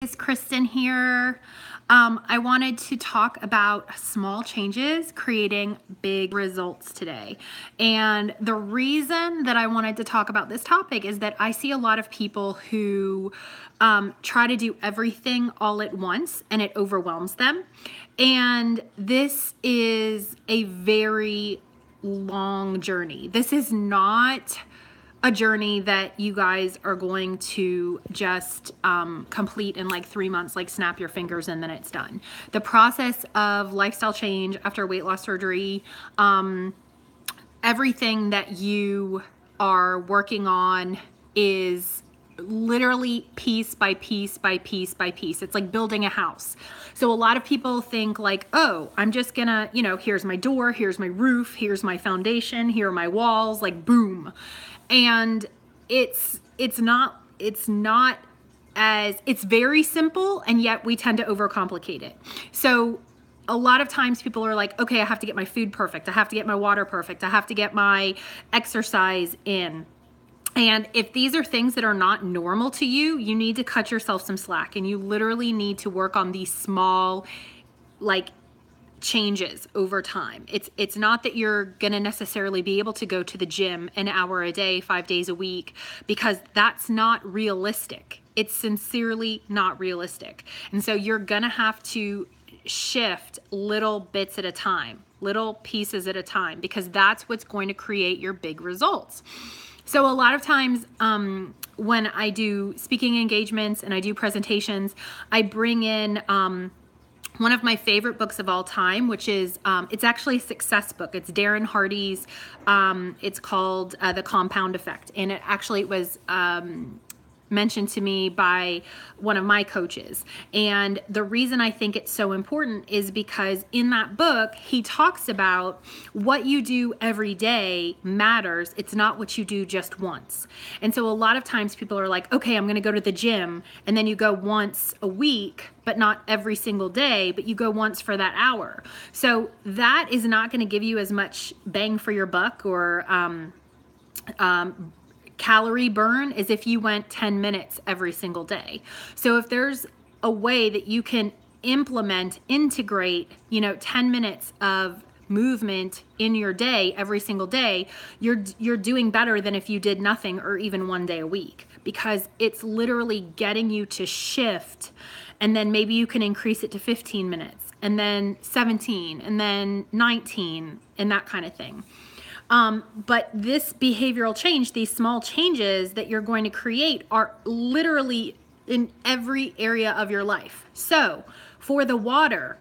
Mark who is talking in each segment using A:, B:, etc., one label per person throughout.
A: It's Kristen here. I wanted to talk about small changes creating big results today. And the reason that I wanted to talk about this topic is that I see a lot of people who try to do everything all at once and it overwhelms them. And this is a very long journey. This is not a journey that you guys are going to just complete in like 3 months, like snap your fingers and then it's done. The process of lifestyle change after weight loss surgery, everything that you are working on is literally piece by piece by piece by piece. It's like building a house. So a lot of people think like, oh, I'm just gonna, here's my door, here's my roof, here's my foundation, here are my walls, like boom. And it's very simple, and yet we tend to overcomplicate it. So a lot of times people are like, okay, I have to get my food perfect. I have to get my water perfect. I have to get my exercise in. And if these are things that are not normal to you, you need to cut yourself some slack, and you literally need to work on these small, like, changes over time. It's not that you're going to necessarily be able to go to the gym an hour a day, 5 days a week, because that's not realistic. It's sincerely not realistic. And so you're going to have to shift little bits at a time, little pieces at a time, because that's what's going to create your big results. So a lot of times when I do speaking engagements and I do presentations, I bring in one of my favorite books of all time, which is, it's actually a success book. It's Darren Hardy's, it's called The Compound Effect. And it was mentioned to me by one of my coaches. And the reason I think it's so important is because in that book, he talks about what you do every day matters. It's not what you do just once. And so a lot of times people are like, okay, I'm going to go to the gym, and then you go once a week, but not every single day, but you go once for that hour. So that is not going to give you as much bang for your buck or calorie burn as if you went 10 minutes every single day. So if there's a way that you can integrate, 10 minutes of movement in your day every single day, you're doing better than if you did nothing or even 1 day a week, because it's literally getting you to shift. And then maybe you can increase it to 15 minutes and then 17 and then 19 and that kind of thing. But this behavioral change, these small changes that you're going to create are literally in every area of your life. So for the water,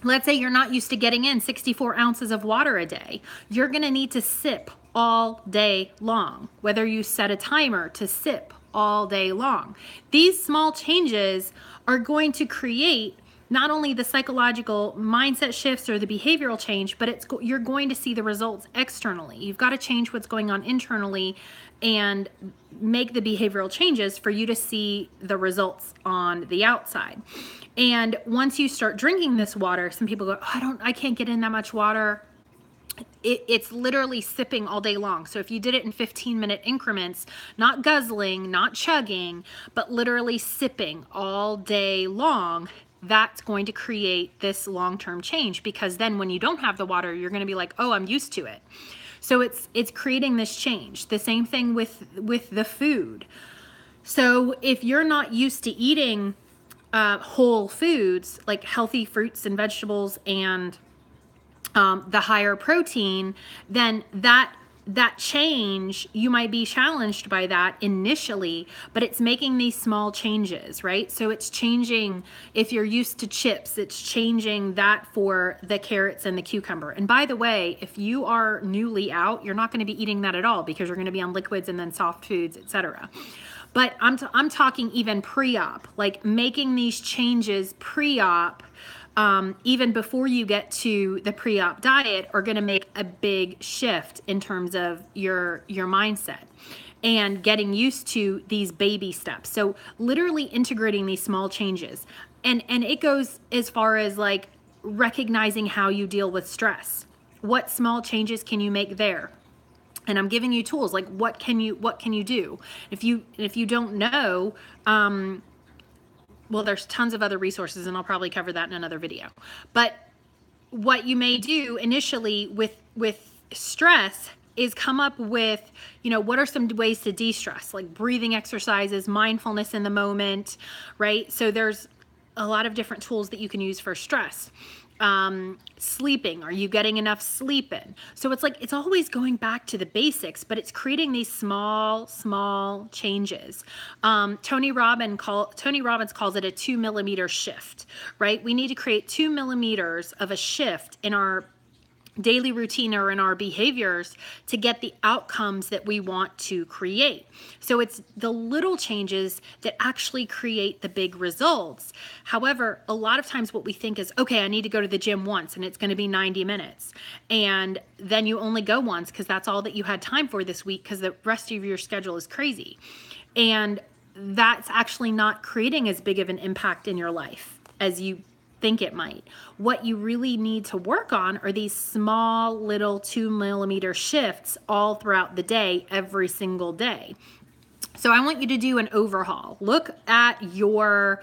A: let's say you're not used to getting in 64 ounces of water a day. You're going to need to sip all day long, whether you set a timer to sip all day long. These small changes are going to create not only the psychological mindset shifts or the behavioral change, but you're going to see the results externally. You've got to change what's going on internally and make the behavioral changes for you to see the results on the outside. And once you start drinking this water, some people go, oh, I can't get in that much water. It's literally sipping all day long. So if you did it in 15-minute increments, not guzzling, not chugging, but literally sipping all day long, that's going to create this long-term change, because then when you don't have the water, you're going to be like, oh, I'm used to it. So it's creating this change. The same thing with the food. So if you're not used to eating whole foods, like healthy fruits and vegetables and the higher protein, then that change, you might be challenged by that initially, but it's making these small changes, right? So it's changing, if you're used to chips, it's changing that for the carrots and the cucumber. And by the way, if you are newly out, you're not going to be eating that at all, because you're going to be on liquids and then soft foods, etc. But I'm talking even pre-op, like making these changes pre-op, even before you get to the pre-op diet, are going to make a big shift in terms of your mindset and getting used to these baby steps. So literally integrating these small changes. And it goes as far as like recognizing how you deal with stress. What small changes can you make there? And I'm giving you tools like what can you do? If you don't know, well, there's tons of other resources, and I'll probably cover that in another video. But what you may do initially with stress is come up with, what are some ways to de-stress, like breathing exercises, mindfulness in the moment, right? So there's a lot of different tools that you can use for stress. Sleeping, are you getting enough sleep in? So it's always going back to the basics, but it's creating these small changes. Tony Robbins calls it a 2 millimeter shift, right? We need to create 2 millimeters of a shift in our daily routine or in our behaviors to get the outcomes that we want to create. So it's the little changes that actually create the big results. However, a lot of times what we think is, okay, I need to go to the gym once and it's going to be 90 minutes. And then you only go once because that's all that you had time for this week because the rest of your schedule is crazy. And that's actually not creating as big of an impact in your life as you think it might. What you really need to work on are these small little 2 millimeter shifts all throughout the day, every single day. So I want you to do an overhaul. Look at your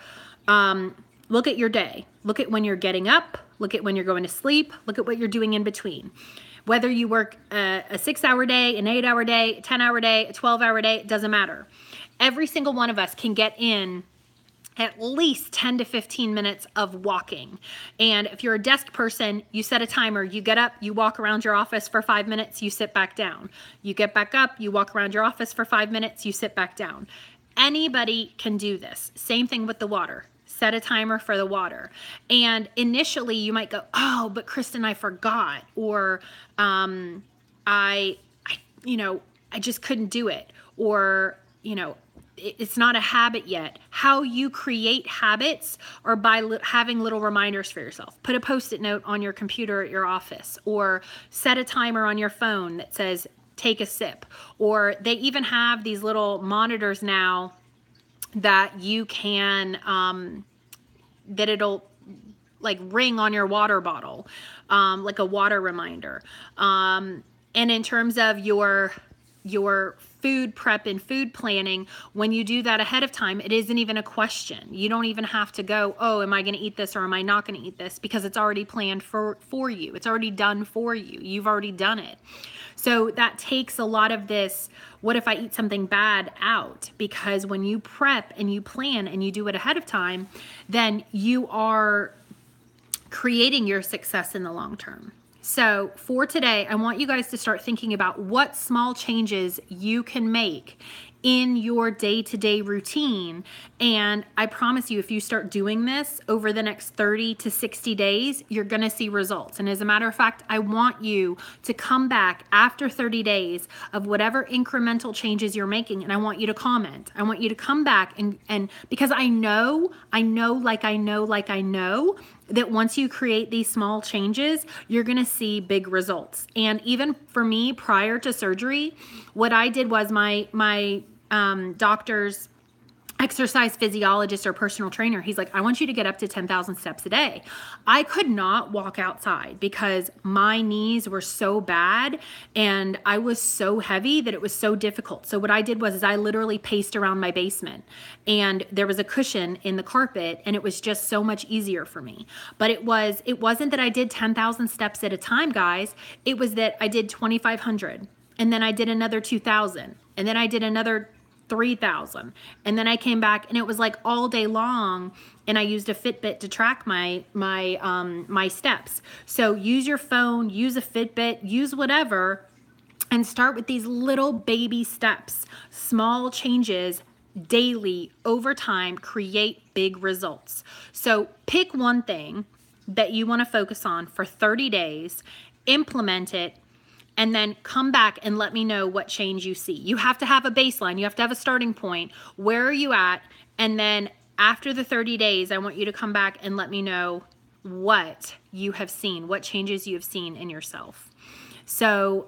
A: day. Look at when you're getting up. Look at when you're going to sleep. Look at what you're doing in between. Whether you work a 6-hour day, an 8-hour day, a 10-hour day, a 12-hour day, it doesn't matter. Every single one of us can get in at least 10 to 15 minutes of walking. And if you're a desk person, you set a timer, you get up, you walk around your office for 5 minutes, you sit back down. You get back up, you walk around your office for 5 minutes, you sit back down. Anybody can do this. Same thing with the water. Set a timer for the water. And initially you might go, oh, but Kristen, I forgot. Or I just couldn't do it. Or, it's not a habit yet. How you create habits are by having little reminders for yourself. Put a Post-it note on your computer at your office, or set a timer on your phone that says, take a sip. Or they even have these little monitors now that you can, that it'll like ring on your water bottle, like a water reminder. And in terms of your food prep and food planning, when you do that ahead of time, it isn't even a question. You don't even have to go, oh, am I going to eat this or am I not going to eat this? Because it's already planned for you. It's already done for you. You've already done it. So that takes a lot of this, what if I eat something bad, out, because when you prep and you plan and you do it ahead of time, then you are creating your success in the long term. So for today, I want you guys to start thinking about what small changes you can make in your day-to-day routine. And I promise you, if you start doing this over the next 30 to 60 days, you're going to see results. And as a matter of fact, I want you to come back after 30 days of whatever incremental changes you're making, and I want you to comment. I want you to come back and because I know that once you create these small changes, you're going to see big results. And even for me, prior to surgery, what I did was my doctor's exercise physiologist or personal trainer, he's like, I want you to get up to 10,000 steps a day. I could not walk outside because my knees were so bad and I was so heavy that it was so difficult. So what I did was I literally paced around my basement, and there was a cushion in the carpet, and it was just so much easier for me. But it wasn't that I did 10,000 steps at a time, guys. It was that I did 2,500, and then I did another 2,000, and then I did another 3,000. And then I came back, and it was like all day long, and I used a Fitbit to track my steps. So use your phone, use a Fitbit, use whatever, and start with these little baby steps. Small changes daily over time create big results. So pick one thing that you want to focus on for 30 days, implement it, and then come back and let me know what change you see. You have to have a baseline. You have to have a starting point. Where are you at? And then after the 30 days, I want you to come back and let me know what you have seen, what changes you have seen in yourself. So,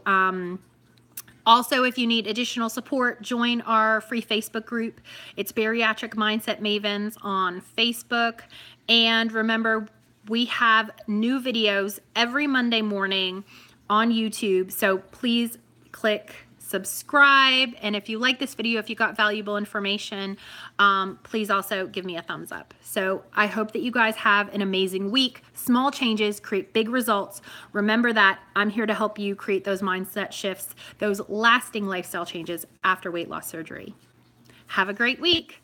A: also, if you need additional support, join our free Facebook group. It's Bariatric Mindset Mavens on Facebook. And remember, we have new videos every Monday morning on YouTube. So please click subscribe, and if you like this video, if you got valuable information, please also give me a thumbs up. So I hope that you guys have an amazing week. Small changes create big results. Remember that I'm here to help you create those mindset shifts, those lasting lifestyle changes after weight loss surgery. Have a great week.